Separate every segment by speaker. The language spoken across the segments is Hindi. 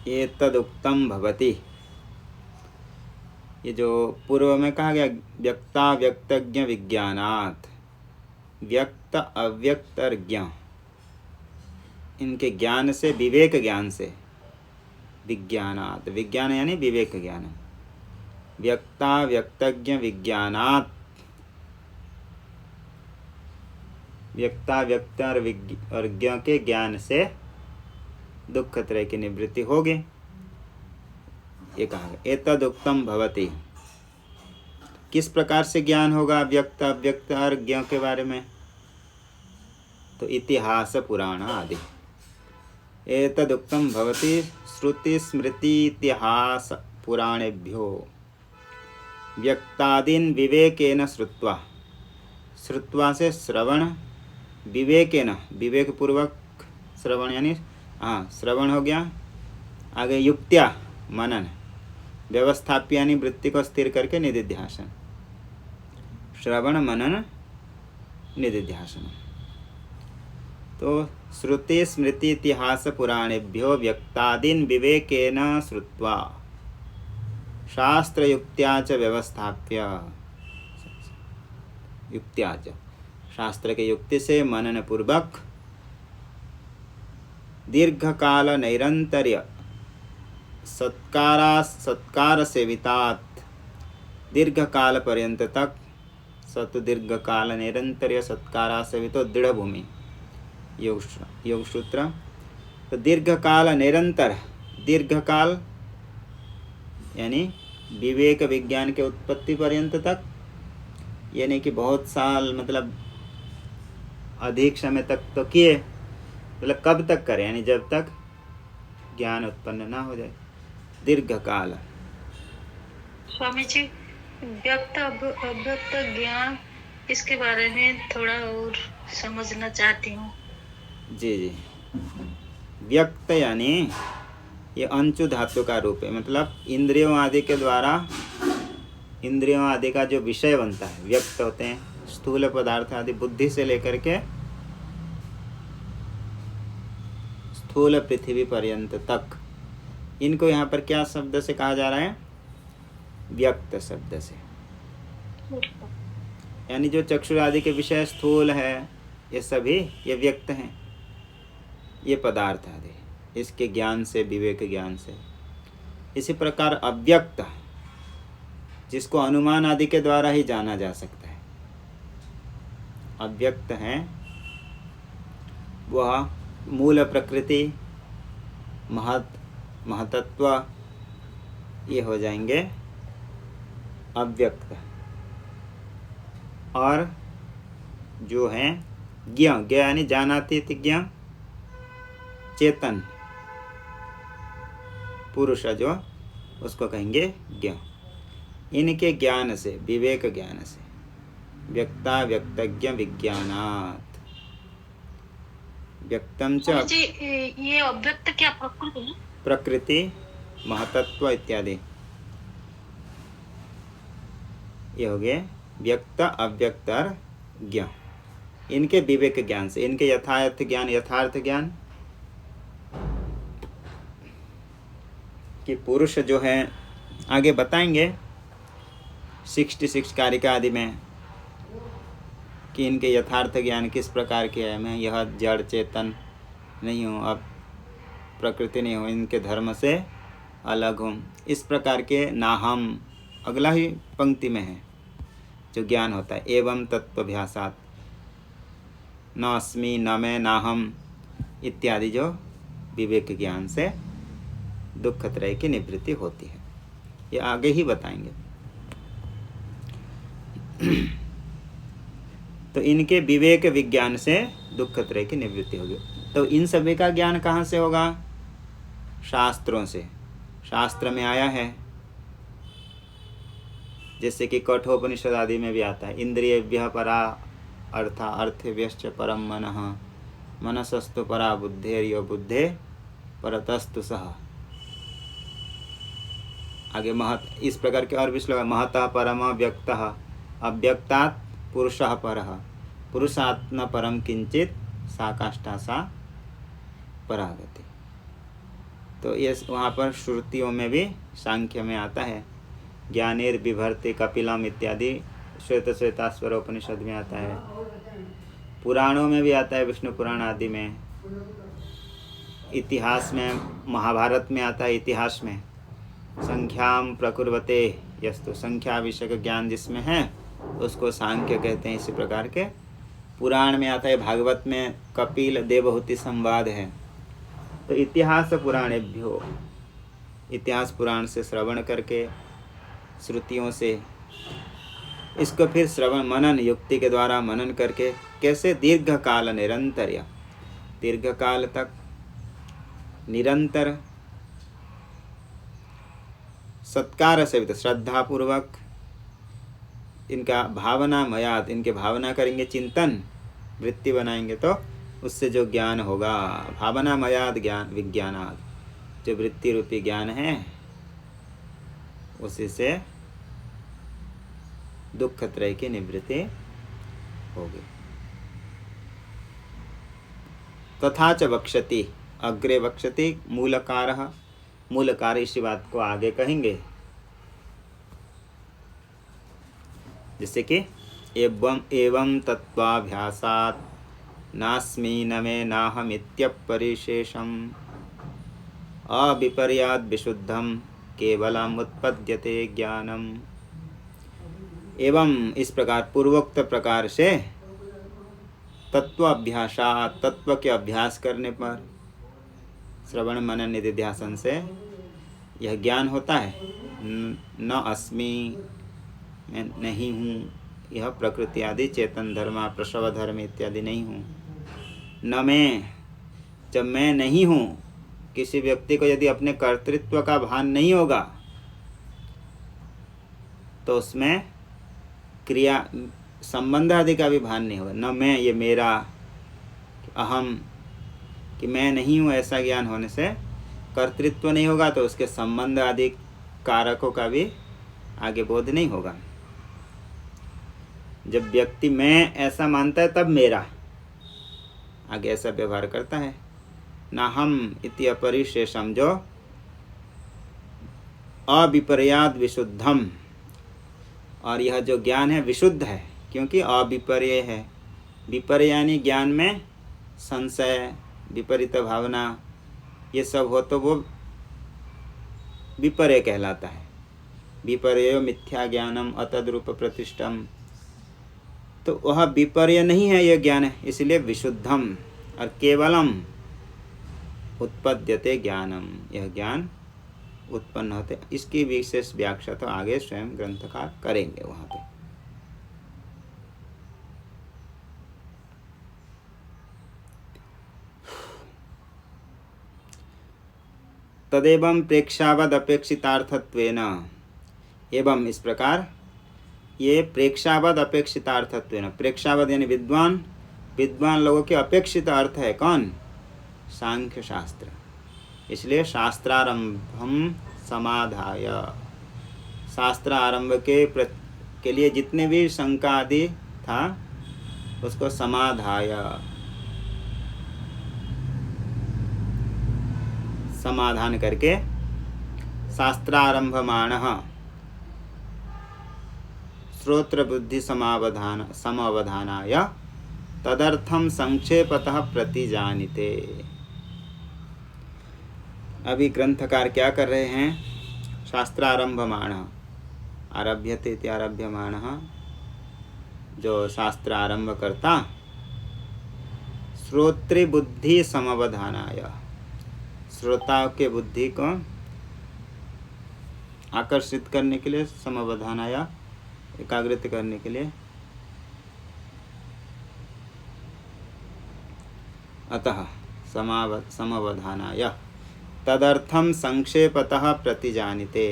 Speaker 1: एतदुक्तं भवति। ये जो पूर्व में कहा गया व्यक्ता व्यक्तज्ञ विज्ञानात्, व्यक्त अव्यक्त और ज्ञ, इनके ज्ञान से, विवेक ज्ञान से, विज्ञानात्, विज्ञान यानी विवेक ज्ञान, व्यक्ता व्यक्तज्ञ विज्ञानात्, व्यक्ता व्यक्त और ज्ञ के ज्ञान से दुख त्रय की निवृत्ति होगी। ये कहा गया एतदुक्तम भवति। किस प्रकार से ज्ञान होगा व्यक्त अव्यक्त और ज्ञ के बारे में? तो इतिहास पुराण आदि। एतदुक्तम भवति श्रुति स्मृति इतिहास पुराणेभ्यो व्यक्तादीन विवेकेन श्रुत्वा, श्रुत्वा से श्रवण, विवेकेन विवेक पूर्वक श्रवण यानी श्रवण हो गया, आगे युक्त्या मनन, व्यवस्थाप्य यानी वृत्ति को स्थिर करके निधिध्यासन, श्रवण मनन निधिध्यासन। तो श्रुति स्मृति इतिहास पुराणेभ्यो व्यक्तादीन विवेकेन श्रुत्वा शास्त्र युक्त्या च व्यवस्थाप्य, युक्त्या च शास्त्र के युक्ति से मनन पूर्वक दीर्घकाल नैरंतर्य सत्कार सेवितात, दीर्घकाल पर्यंत तक, सत दीर्घकाल नैरंतर्य सत्कारा सेवितो दृढ़ भूमि योग सूत्र। तो दीर्घकाल निरंतर, दीर्घकाल यानी विवेक विज्ञान के उत्पत्ति पर्यंत तक, यानी कि बहुत साल, मतलब अधिक समय तक तो किए, मतलब कब तक करें, यानी जब तक ज्ञान उत्पन्न ना हो जाए, दीर्घकाल।
Speaker 2: स्वामी जी, व्यक्त अव्यक्त ज्ञान, इसके बारे में थोड़ा और समझना चाहती हूँ।
Speaker 1: जी जी, व्यक्त यानी ये अंचु धातु का रूप है, मतलब इंद्रियों आदि के द्वारा, इंद्रियों आदि का जो विषय बनता है व्यक्त होते हैं, स्थूल पदार्थ आदि बुद्धि से लेकर के स्थूल पृथ्वी पर्यंत तक, इनको यहाँ पर क्या शब्द से कहा जा रहा है? व्यक्त शब्द से। यानी जो चक्षु आदि के विषय स्थूल है, ये सभी ये व्यक्त हैं, ये पदार्थ आदि, इसके ज्ञान से, विवेक ज्ञान से। इसी प्रकार अव्यक्त, जिसको अनुमान आदि के द्वारा ही जाना जा सकता है, अव्यक्त है वह मूल प्रकृति, महतत्व, ये हो जाएंगे अव्यक्त। और जो है ज्ञ, ज्ञ यानी जानातीत ज्ञ, चेतन पुरुष जो, उसको कहेंगे ज्ञ। इनके ज्ञान से, विवेक ज्ञान से, व्यक्ता व्यक्तज्ञ विज्ञानात्, व्यक्तम च।
Speaker 2: ये अव्यक्त क्या प्रकृति है?
Speaker 1: प्रकृति, महतत्व इत्यादि, ये हो गए व्यक्त अव्यक्त और ज्ञ। इनके विवेक ज्ञान से, इनके यथार्थ ज्ञान, यथार्थ ज्ञान कि पुरुष जो है, आगे बताएंगे 66 कारिका आदि में कि इनके यथार्थ ज्ञान किस प्रकार के है। मैं यह जड़ चेतन नहीं हूँ, अब प्रकृति नहीं हूँ, इनके धर्म से अलग हूँ, इस प्रकार के नाहम, अगला ही पंक्ति में है जो ज्ञान होता है। एवं तत्वभ्यासात न अस्मि न मैं नाहम इत्यादि जो विवेक ज्ञान से दुख त्रय की निवृत्ति होती है, ये आगे ही बताएंगे। तो इनके विवेक विज्ञान से दुख त्रय की निवृत्ति होगी। तो इन सभी का ज्ञान कहाँ से होगा? शास्त्रों से। शास्त्र में आया है, जैसे कि कठोपनिषद आदि में भी आता है, इंद्रियेभ्यः परा अर्था अर्थेभ्यश्च परम मनः मनसस्तु परा बुद्धेर्यो बुद्धे परतस्तु सः। आगे महत, इस प्रकार के और भी श्लोक, महतः परम व्यक्तः अव्यक्तात् पुरुषः परः पुरुषात् न परम किंचित सा काष्ठा सा परागति। तो ये वहाँ पर श्रुतियों में भी सांख्य में आता है, ज्ञानेर बिभर्ते कपिलम इत्यादि श्वेत श्वेताश्वर उपनिषद में आता है, पुराणों में भी आता है, विष्णु पुराण आदि में, इतिहास में, महाभारत में आता है, इतिहास में संख्याम प्रकुर्वते यस्तु, संख्या विषय का ज्ञान जिसमें है उसको सांख्य कहते हैं। इसी प्रकार के पुराण में आता है, भागवत में कपिल देवहूति संवाद है। तो इतिहास पुराणेभ्यो, इतिहास पुराण से श्रवण करके, श्रुतियों से इसको फिर श्रवण मनन युक्ति के द्वारा मनन करके कैसे दीर्घ काल निरंतर, या दीर्घ काल तक निरंतर सत्कार से श्रद्धा पूर्वक इनका भावना मयात, इनके भावना करेंगे, चिंतन वृत्ति बनाएंगे तो उससे जो ज्ञान होगा, भावना मयात ज्ञान विज्ञानात, जो वृत्ति रूपी ज्ञान है उसी से दुख त्रय की निवृत्ति होगी। तथा च वक्षति, अग्रे वक्षति मूलकारः, मूलकार इसी बात को आगे कहेंगे, जैसे कि एवं तत्वाभ्यासात् नास्मि न मे नाहमित्यपरिशेषम् अविपर्याद् विशुद्धं केवलम् उत्पद्यते ज्ञानम्। एवं इस प्रकार पूर्वोक्त प्रकार से तत्वाभ्यासात्, तत्व के अभ्यास करने पर, श्रवण मनन निधिध्यासन से यह ज्ञान होता है। न अस्मि, मैं नहीं हूँ, यह प्रकृति आदि चेतन धर्म प्रसव धर्म इत्यादि नहीं हूँ। न मैं, जब मैं नहीं हूँ, किसी व्यक्ति को यदि अपने कर्तृत्व का भान नहीं होगा तो उसमें क्रिया संबंध आदि का भी भान नहीं होगा। न मैं, ये मेरा, अहम, कि मैं नहीं हूँ, ऐसा ज्ञान होने से कर्तृत्व नहीं होगा तो उसके संबंध आदि कारकों का भी आगे बोध नहीं होगा। जब व्यक्ति मैं ऐसा मानता है तब मेरा आगे ऐसा व्यवहार करता है। ना हम इति अपरिशेषम, जो अविपर्याद विशुद्धम, और यह जो ज्ञान है विशुद्ध है क्योंकि अविपर्य है। विपर्य यानी ज्ञान में संशय, विपरीत भावना, ये सब हो तो वो विपर्य कहलाता है। विपर्यो मिथ्या ज्ञानम अतद्रूप प्रतिष्ठम, तो वह विपर्य नहीं है, यह ज्ञान है, इसलिए विशुद्धम और केवलम उत्पद्यते ज्ञानम, यह ज्ञान उत्पन्न होते। इसकी विशेष व्याख्या तो आगे स्वयं ग्रंथकार करेंगे वहाँ पे। तदेवं प्रेक्षावद अपेक्षितार्थत्वेन, एवं इस प्रकार ये प्रेक्षावद अपेक्षितार्थत्वेन, प्रेक्षावद यानी विद्वान, विद्वान लोगों के अपेक्षित अर्थ है कौन? सांख्य शास्त्र। इसलिए शास्त्रारंभम समाधाय, शास्त्र आरंभ के लिए जितने भी शंका आदि था उसको समाधाय, समाधान करके शास्त्रारंभमाणः श्रोत्र बुद्धि समावधानाय तदर्थम संक्षेपतः प्रतिजानिते। अभी ग्रंथकार क्या कर रहे हैं? शास्त्रारंभमाणः, आरभ्यते इति आरभ्यमाणः, जो शास्त्र आरंभ करता, श्रोत्र बुद्धि समवधानाय, श्रोताओं के बुद्धि को आकर्षित करने के लिए, समवधानाय एकाग्रित करने के लिए, अतः समवधानाय तदर्थम संक्षेपतः प्रतिजानिते,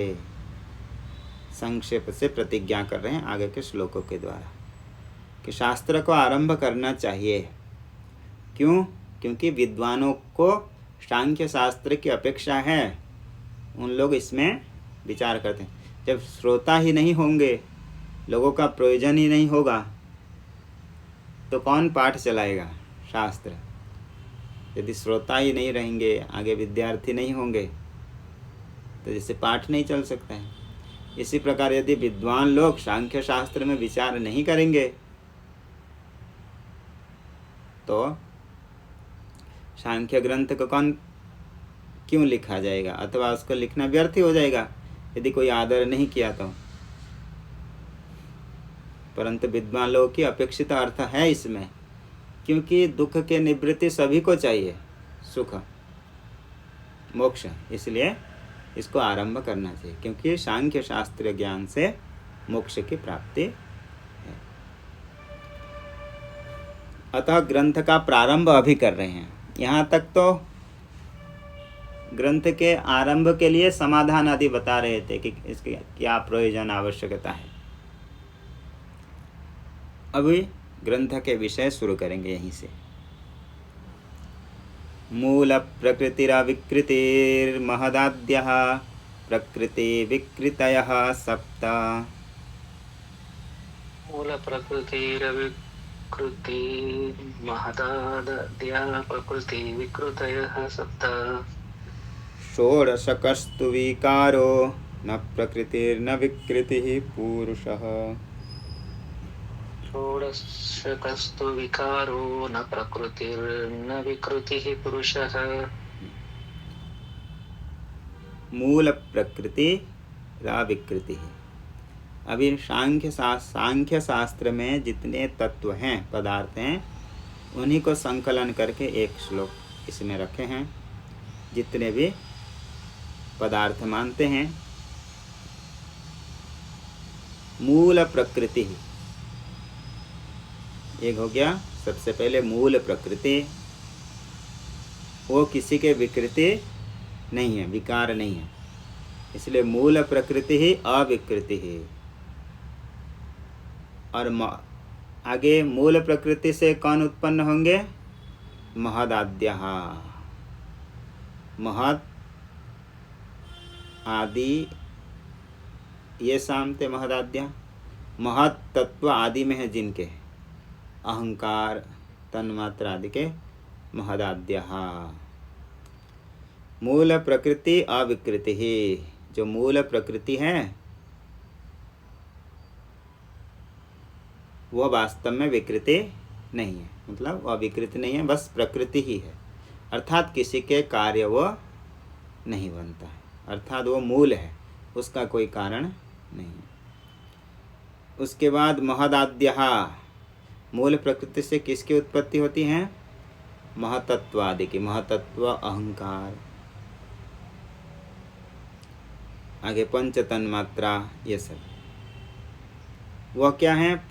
Speaker 1: संक्षेप से प्रतिज्ञा कर रहे हैं आगे के श्लोकों के द्वारा कि शास्त्र को आरंभ करना चाहिए। क्यों? क्योंकि विद्वानों को सांख्य शास्त्र की अपेक्षा है, उन लोग इसमें विचार करते हैं। जब श्रोता ही नहीं होंगे, लोगों का प्रयोजन ही नहीं होगा, तो कौन पाठ चलाएगा? शास्त्र। यदि श्रोता ही नहीं रहेंगे, आगे विद्यार्थी नहीं होंगे, तो जैसे पाठ नहीं चल सकता है। इसी प्रकार यदि विद्वान लोग सांख्य शास्त्र में विचार नहीं करेंगे तो सांख्य ग्रंथ को कौन क्यों लिखा जाएगा, अथवा उसको लिखना व्यर्थ ही हो जाएगा यदि कोई आदर नहीं किया तो। परंतु विद्वान लोगों की अपेक्षित अर्थ है इसमें, क्योंकि दुख के निवृत्ति सभी को चाहिए, सुख मोक्ष, इसलिए इसको आरंभ करना चाहिए, क्योंकि सांख्य शास्त्र ज्ञान से मोक्ष की प्राप्ति है। अतः ग्रंथ का प्रारंभ अभी कर रहे हैं। यहाँ तक तो ग्रंथ के आरंभ के लिए समाधान आदि बता रहे थे कि इसके क्या प्रयोजन आवश्यकता है। अभी ग्रंथ के विषय शुरू करेंगे यहीं से। मूल प्रकृतिरविकृतिर्महदाद्यः प्रकृति विकृतयः सप्त।
Speaker 3: मूल प्रकृतिरविकृति महदाद्यः प्रकृति विकृतयः सप्त।
Speaker 1: षोडशकस्तु विकारो न प्रकृतिर्न विकृतिः पुरुषः।
Speaker 3: षोडशकस्तु विकारो न प्रकृतिर्न विकृतिः पुरुषः।
Speaker 1: मूल प्रकृति रा विकृति है। अभी सांख्य शास्त्र में जितने तत्व हैं, पदार्थ हैं, उन्हीं को संकलन करके एक श्लोक इसमें रखे हैं। जितने भी पदार्थ मानते हैं, मूल प्रकृति एक हो गया। सबसे पहले मूल प्रकृति, वो किसी के विकृति नहीं है, विकार नहीं है, इसलिए मूल प्रकृति ही अविकृति है। और आगे मूल प्रकृति से कौन उत्पन्न होंगे? महदाद्यः, महद आदि ये सामते महदाद्य, महत तत्व आदि में है जिनके, अहंकार तन्मात्र आदि के महदाद्यः। मूल प्रकृति अविकृति ही, जो मूल प्रकृति है वह वास्तव में विकृति नहीं है, मतलब वह विकृति नहीं है, बस प्रकृति ही है। अर्थात किसी के कार्य वह नहीं बनता है, अर्थात वो मूल है, उसका कोई कारण नहीं है। उसके बाद महदाद्यः, मूल प्रकृति से किसकी उत्पत्ति होती है? महतत्व आदि की, महतत्व अहंकार, आगे पंच तन्मात्रा, ये सब वह क्या है?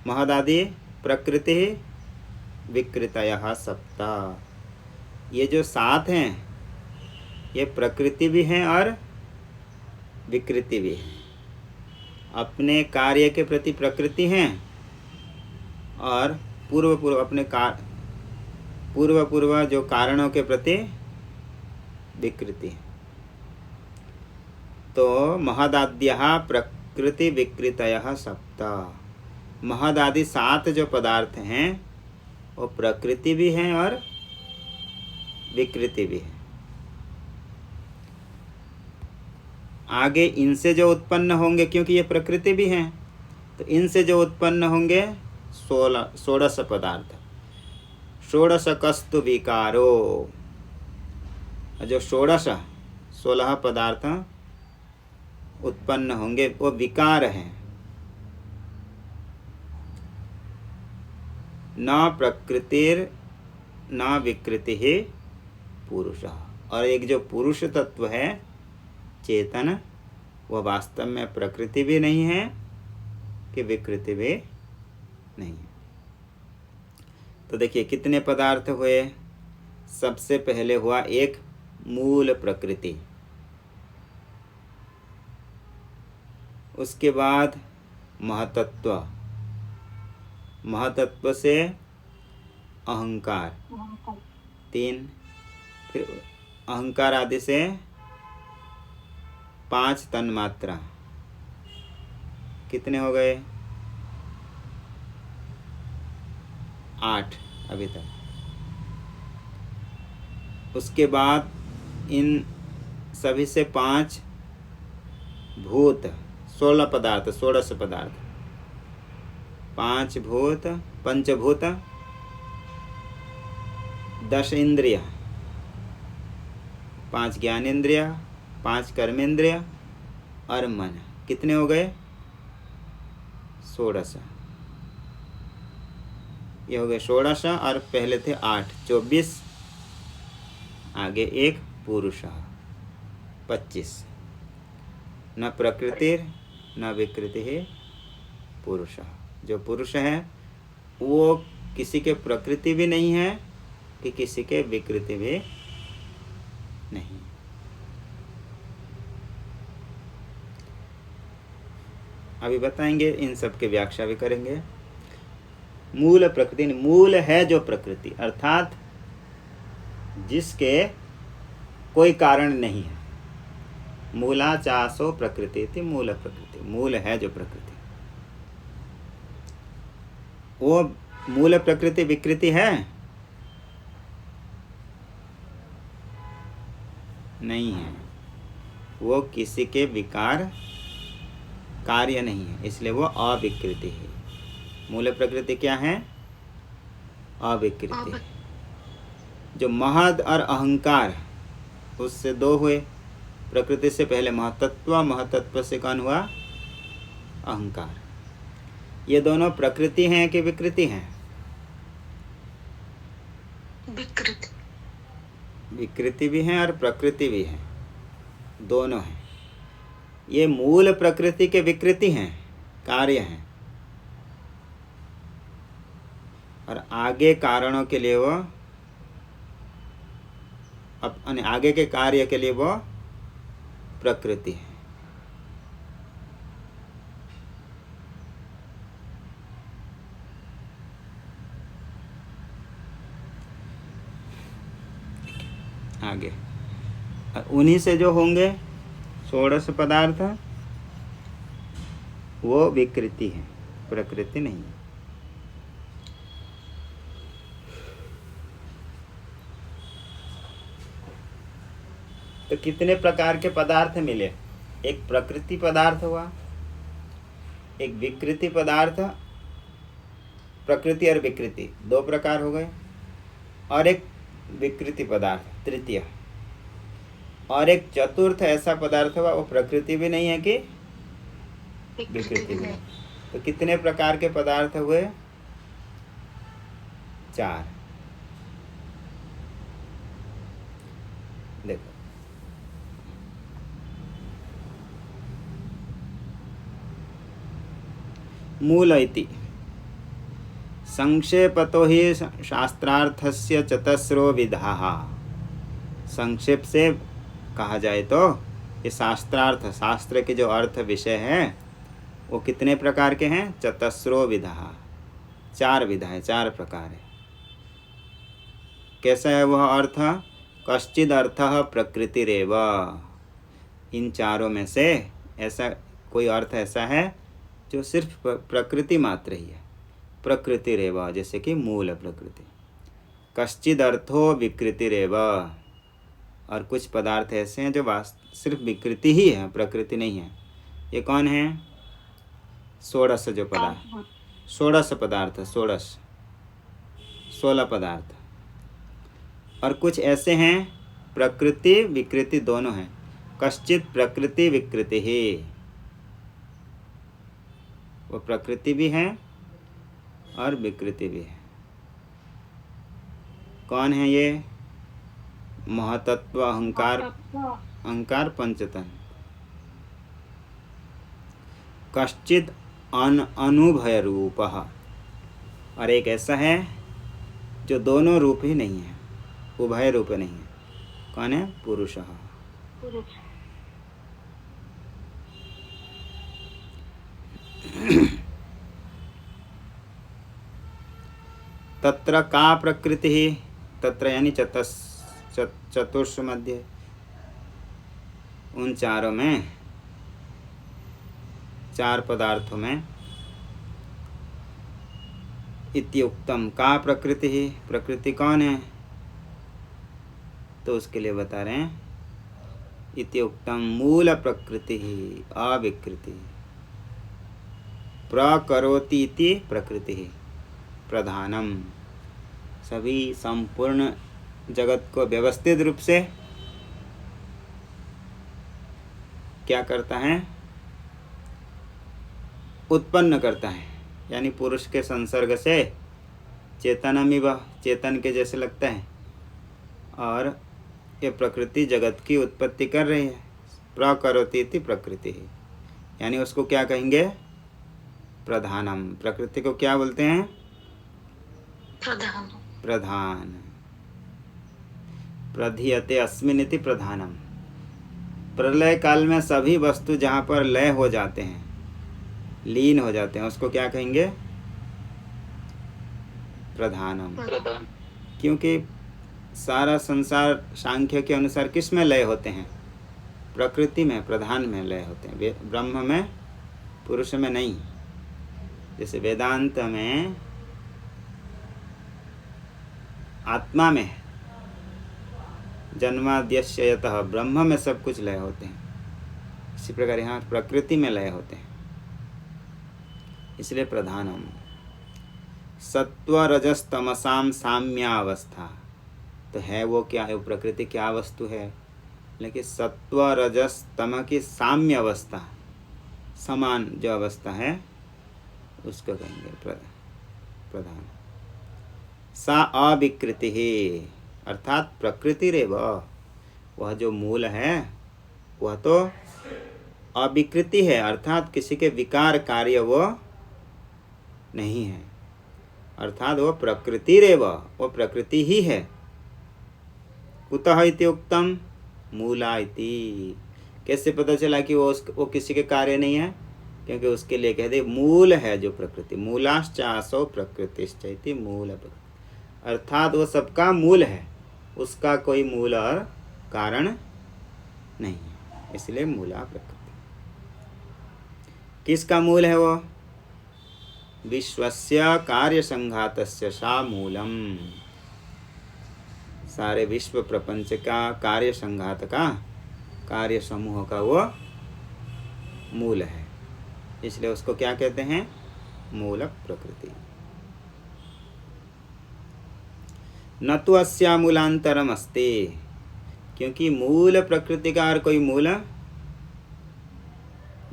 Speaker 1: महदादि प्रकृति विकृतयः सप्त। ये जो 7 हैं ये प्रकृति भी हैं और विकृति भी है। अपने कार्य के प्रति प्रकृति हैं और पूर्व अपने पूर्व जो कारणों के प्रति विकृति है। तो महदाद्यः प्रकृति विकृतयः सप्त। महदादि 7 जो पदार्थ हैं वो प्रकृति भी हैं और विकृति भी है। आगे इनसे जो उत्पन्न होंगे, क्योंकि ये प्रकृति भी हैं, तो इनसे जो उत्पन्न होंगे 16 पदार्थ। षोडशकस्तु विकारो, जो 16 पदार्थ उत्पन्न होंगे वो विकार हैं। न प्रकृतिर न विकृति ही पुरुषः। और एक जो पुरुष तत्व है चेतन, वह वास्तव में प्रकृति भी नहीं है कि विकृति भी नहीं है। तो देखिए कितने पदार्थ हुए। सबसे पहले हुआ एक मूल प्रकृति, उसके बाद महतत्व, महतत्व से अहंकार 3, फिर अहंकार आदि से 5 तन्मात्रा, कितने हो गए? 8 अभी तक। उसके बाद इन सभी से 5 भूत, 16 पदार्थ, 16 पदार्थ, 5 भूत, पंचभूत, 10 इंद्रिय, 5 ज्ञानेंद्रिय, 5 कर्मेंद्रिय और मन। कितने हो गए? 16। ये हो गए 16 और पहले थे 8, 24, आगे एक पुरुष, 25। न प्रकृति न विकृति है पुरुष। जो पुरुष है वो किसी के प्रकृति भी नहीं है कि किसी के विकृति भी नहीं। अभी बताएंगे, इन सब की व्याख्या भी करेंगे। मूल प्रकृति, मूल है जो प्रकृति, अर्थात जिसके कोई कारण नहीं है। मूला चासो प्रकृति थी, मूल प्रकृति, मूल है जो प्रकृति। वो मूल प्रकृति विकृति है? नहीं है। वो किसी के विकार कार्य नहीं है, इसलिए वो अविकृति है। मूल प्रकृति क्या है? अविकृति। जो महद और अहंकार, उससे 2 हुए। प्रकृति से पहले महतत्व, महतत्व से कौन हुआ? अहंकार। ये दोनों प्रकृति हैं कि विकृति हैं?
Speaker 2: विकृति।
Speaker 1: विकृति भी है और प्रकृति भी है, दोनों हैं। ये मूल प्रकृति के विकृति हैं, कार्य हैं, और आगे कारणों के लिए वो आगे के कार्य के लिए वो प्रकृति है। आगे उन्हीं से जो होंगे 16 पदार्थ, वो विकृति है, प्रकृति नहीं है। तो कितने प्रकार के पदार्थ मिले? एक प्रकृति पदार्थ हुआ, एक विकृति पदार्थ, प्रकृति और विकृति 2 प्रकार हो गए, और एक विकृति पदार्थ तृतीय, और एक चतुर्थ ऐसा पदार्थ हुआ, वो प्रकृति भी नहीं है कि विकृति भी नहीं। तो कितने प्रकार के पदार्थ हुए? 4। देखो, मूल इति संक्षेपतो ही शास्त्रार्थस्य चतस्रो विधाः। संक्षेप से कहा जाए तो ये शास्त्रार्थ, शास्त्र के जो अर्थ विषय हैं वो कितने प्रकार के हैं? चतस्रो विधाः, 4 विधा है, 4 प्रकार है। कैसा है वह अर्थ? कश्चिद अर्थः प्रकृतिरेव। इन चारों में से ऐसा कोई अर्थ ऐसा है जो सिर्फ प्रकृति मात्र ही है, प्रकृतिरेव, जैसे कि मूल प्रकृति। कश्चिद अर्थो विकृतिरेव, और कुछ पदार्थ ऐसे हैं जो सिर्फ विकृति ही है, प्रकृति नहीं है। ये कौन है? 16 जो पदार्थ, 16 पदार्थ, 16 पदार्थ। और कुछ ऐसे हैं प्रकृति विकृति दोनों हैं। कश्चित प्रकृति विकृति ही, वो प्रकृति भी है और विकृति भी है। कौन है ये? महतत्व, अहंकार, अहंकार पंचतन। कश्चित अनुभय रूप, और एक ऐसा है जो दोनों रूप ही नहीं है, उभय रूप नहीं है। कौन है? पुरुष। तत्र का प्रकृति ही? तत्र यानी चतुर्ष मध्य, उन चारों में, 4 पदार्थों में। इत्युक्तम, का प्रकृति ही? प्रकृति कौन है? तो उसके लिए बता रहे हैं इति उक्तम मूल प्रकृति अविकृति प्रकरोति इति प्रकृति प्रधानम। सभी संपूर्ण जगत को व्यवस्थित रूप से क्या करता है, उत्पन्न करता है, यानी पुरुष के संसर्ग से चेतनमिव, चेतन के जैसे लगता है, और ये प्रकृति जगत की उत्पत्ति कर रही है। प्रकरोति इति प्रकृति, यानी उसको क्या कहेंगे, प्रधानम। प्रकृति को क्या बोलते हैं,
Speaker 2: प्रधान।
Speaker 1: प्रधान। प्रधीयते अस्मिन् इति प्रधानम। प्रलय काल में सभी वस्तु जहाँ पर लय हो जाते हैं, लीन हो जाते हैं, उसको क्या कहेंगे, प्रधानम।
Speaker 3: प्रधान।
Speaker 1: क्योंकि सारा संसार सांख्य के अनुसार किस में लय होते हैं, प्रकृति में, प्रधान में लय होते हैं, ब्रह्म में, पुरुष में नहीं। जैसे वेदांत में आत्मा में जन्माद्यस्य यतः ब्रह्म में सब कुछ लय होते हैं, इसी प्रकार यहाँ प्रकृति में लय होते हैं, इसलिए प्रधानम। सत्व रजस तमसाम साम्यावस्था, तो है वो क्या है, वो प्रकृति क्या वस्तु है, लेकिन सत्व रजस तम की साम्य अवस्था, समान जो अवस्था है उसको कहेंगे प्रधान। सा अविकृति ही, अर्थात प्रकृति रे वह जो मूल है वह तो अविकृति है, अर्थात किसी के विकार कार्य वो नहीं है, अर्थात वो प्रकृति रे वो प्रकृति ही है। कुतः इति उक्तम मूला इति, कैसे पता चला कि वो किसी के कार्य नहीं है, क्योंकि उसके लिए कह दे मूल है जो प्रकृति, मूलाश्चासो प्रकृतिश्च इति मूल, अर्थात वो सबका मूल है, उसका कोई मूल और कारण नहीं है, इसलिए मूला प्रकृति। किसका मूल है वो, विश्वस्य कार्य संघातस्य सा मूलम, सारे विश्व प्रपंच का कार्य संघात का, कार्य समूह का वो मूल है, इसलिए उसको क्या कहते हैं, मूल प्रकृति। न तो अस्या मूलांतरम अस्ति, क्योंकि मूल प्रकृति का और कोई मूल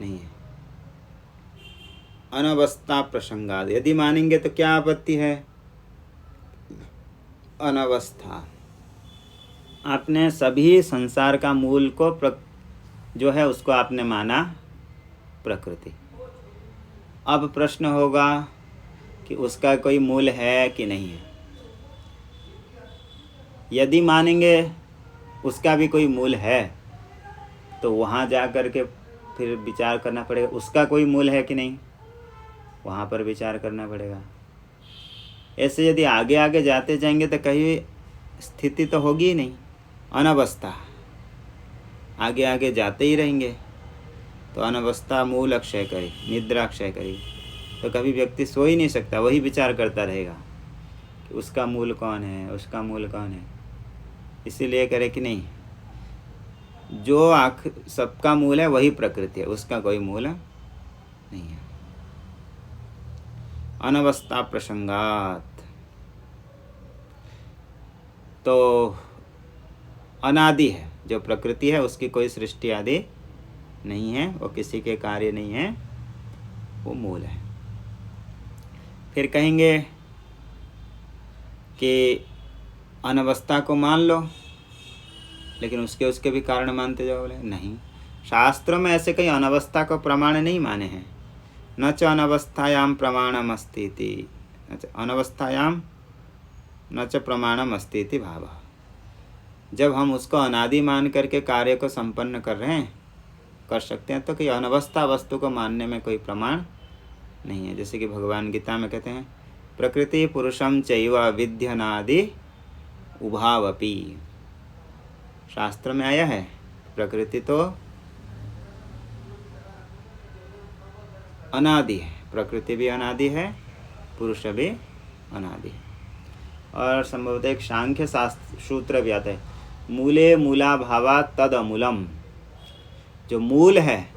Speaker 1: नहीं है। अनवस्था प्रसंगाद, यदि मानेंगे तो क्या आपत्ति है, अनवस्था, आपने सभी संसार का मूल को जो है उसको आपने माना प्रकृति। अब प्रश्न होगा कि उसका कोई मूल है कि नहीं है। यदि मानेंगे उसका भी कोई मूल है तो वहाँ जा कर के फिर विचार करना पड़ेगा उसका कोई मूल है कि नहीं, वहाँ पर विचार करना पड़ेगा। ऐसे यदि आगे आगे जाते जाएंगे तो कहीं स्थिति तो होगी ही नहीं, अनवस्था, आगे आगे जाते ही रहेंगे तो अनवस्था मूल अक्षय करे, निद्रा अक्षय करे, तो कभी व्यक्ति सो ही नहीं सकता, वही विचार करता रहेगा कि उसका मूल कौन है, उसका मूल कौन है। इसीलिए करे कि नहीं, जो सबका मूल है वही प्रकृति है, उसका कोई मूल नहीं है। अनवस्था प्रसंगात, तो अनादि है जो प्रकृति है, उसकी कोई सृष्टि आदि नहीं है, वो किसी के कार्य नहीं है, वो मूल है। फिर कहेंगे कि अनवस्था को मान लो, लेकिन उसके भी कारण मानते जाओ, बोले नहीं, शास्त्रों में ऐसे कई अनवस्था को प्रमाण नहीं माने हैं। न च अनवस्थायाम प्रमाणम अस्ति इति, अनवस्थायाम न च प्रमाणम अस्ति इति भाव। जब हम उसको अनादि मान करके कार्य को संपन्न कर सकते हैं तो कि अनवस्था वस्तु को मानने में कोई प्रमाण नहीं है। जैसे कि भगवान गीता में कहते हैं, प्रकृति पुरुषम चैव विध्यनादि उभावपि, शास्त्र में आया है प्रकृति तो अनादि है, प्रकृति भी अनादि है, पुरुष भी अनादि है। और संभवतः एक सांख्य शास्त्र सूत्र भी आता है, मूले मूला भावा तद अमूलम, जो मूल है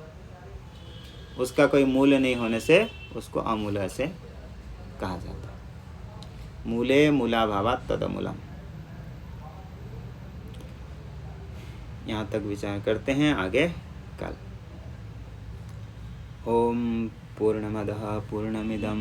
Speaker 1: उसका कोई मूल नहीं होने से उसको अमूल ऐसे कहा जाता है। मूले मूला भावा तद अमूलम। यहाँ तक विचार करते हैं, आगे कल। ओम पूर्णमदः पूर्णमिदं